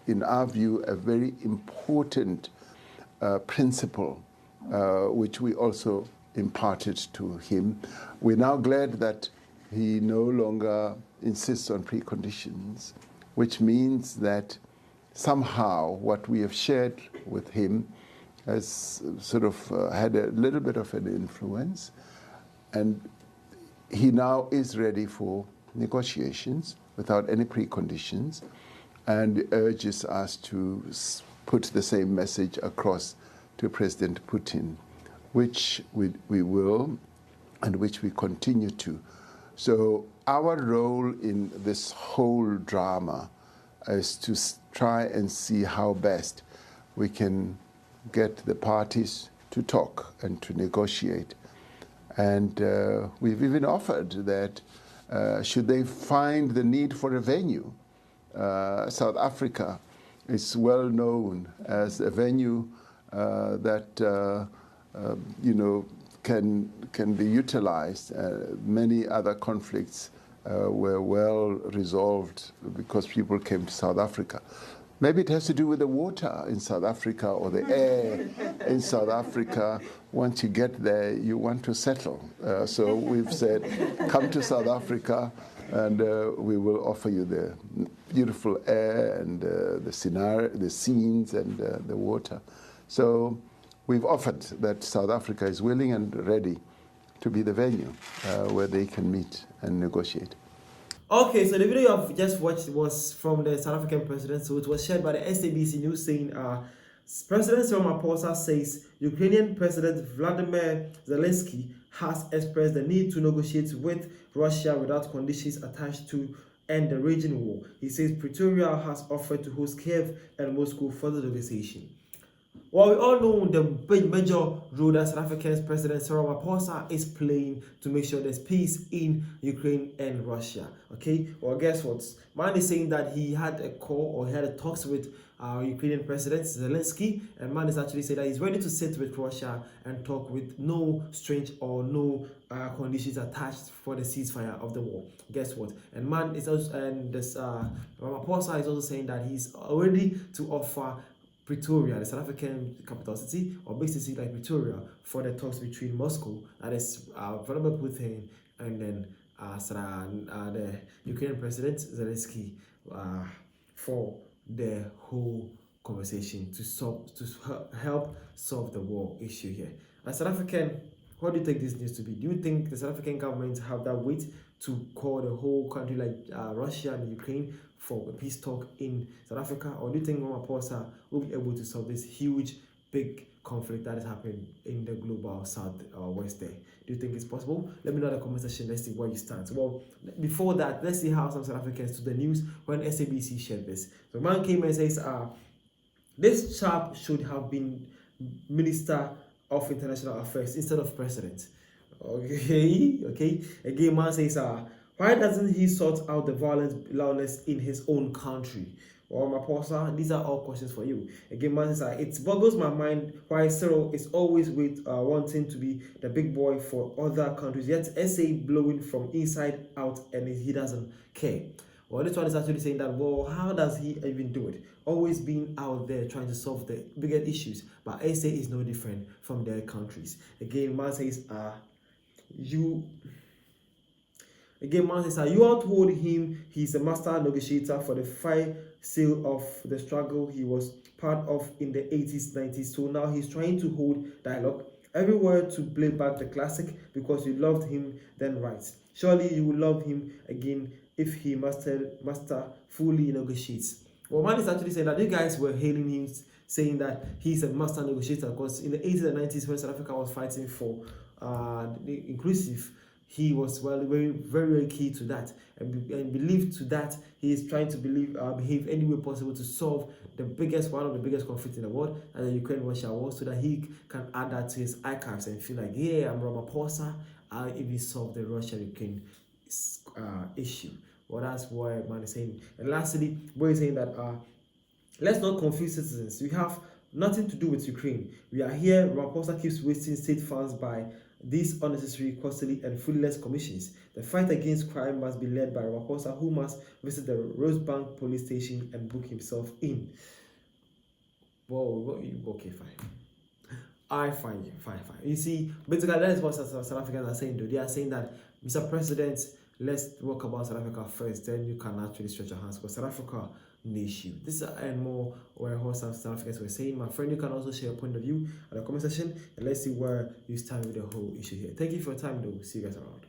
in our view, a very important principle, which we also imparted to him. We're now glad that he no longer insists on preconditions, which means that somehow what we have shared with him has sort of had a little bit of an influence, and he now is ready for negotiations without any preconditions, and urges us to put the same message across to President Putin, which we will and which we continue to. So our role in this whole drama is to try and see how best we can get the parties to talk and to negotiate. And we've even offered that should they find the need for a venue, South Africa is well known as a venue that can be utilized. Many other conflicts were well resolved because people came to South Africa. Maybe it has to do with the water in South Africa or the air in South Africa. Once you get there, you want to settle. So we've said, come to South Africa and we will offer you the beautiful air and the scenario, the scenes and the water. So we've offered that South Africa is willing and ready to be the venue where they can meet and negotiate. Okay, so the video you have just watched was from the South African president. So it was shared by the SABC News saying, President Cyril Ramaphosa says Ukrainian President Vladimir Zelensky has expressed the need to negotiate with Russia without conditions attached to end the raging war. He says Pretoria has offered to host Kiev and Moscow for the negotiation. Well, we all know the major role that South Africa's President Cyril Ramaphosa is playing to make sure there's peace in Ukraine and Russia. Okay, well, guess what? Man is saying that he had a call or he had a talks with Ukrainian President Zelensky, and man is actually saying that he's ready to sit with Russia and talk with no strange or no conditions attached for the ceasefire of the war. Guess what? And man is also, and this Ramaphosa is also saying that he's ready to offer Pretoria, the South African capital city, or big city like Pretoria, for the talks between Moscow, that is Vladimir Putin, and then the Ukrainian President Zelensky, for the whole conversation to help solve the war issue here. As South African, what do you take this news to be? Do you think the South African government have that weight to call the whole country like Russia and Ukraine for a peace talk in South Africa, or do you think Ramaphosa will be able to solve this huge, big conflict that is happening in the global south or west there? Do you think it's possible? Let me know in the comment section. Let's see where you stand. So, well, before that, let's see how some South Africans to the news when SABC shared this. So, man came and says, this chap should have been Minister of International Affairs instead of President. Okay. Again, man says, why doesn't he sort out the violence in his own country? Well, Ramaphosa, these are all questions for you. Again, man says, it boggles my mind why Cyril is always wanting to be the big boy for other countries, yet SA blowing from inside out and he doesn't care. Well, this one is actually saying that, well, how does he even do it? Always being out there trying to solve the bigger issues, but SA is no different from their countries. Again, man says, you all told him he's a master negotiator for the fire sale of the struggle he was part of in the 80s, 90s. So now he's trying to hold dialogue everywhere to play back the classic because you loved him then, right? Surely you will love him again if he master fully negotiates. Well, man is actually saying that you guys were hailing him, saying that he's a master negotiator because in the 80s and 90s when South Africa was fighting for the inclusive, he was very, very key to that and believed to that. He is trying to behave any way possible to solve one of the biggest conflicts in the world, and the Ukraine-Russia war, so that he can add that to his archives and feel like, yeah, I'm Ramaphosa, I even solved the Russia-Ukraine issue. Well, that's what man is saying. And lastly, we're saying that let's not confuse citizens. We have nothing to do with Ukraine. We are here. Ramaphosa keeps wasting state funds by these unnecessary, costly, and fruitless commissions. The fight against crime must be led by Ramaphosa, who must visit the Rosebank police station and book himself in. Whoa, okay, fine. Fine. You see, basically, that is what South Africans are saying, though. They are saying that, Mr. President, let's talk about South Africa first, then you can actually stretch your hands, because South Africa needs you. This is more where South Africans were saying. My friend, you can also share your point of view in the comment section, and let's see where you stand with the whole issue here. Thank you for your time, though. See you guys around.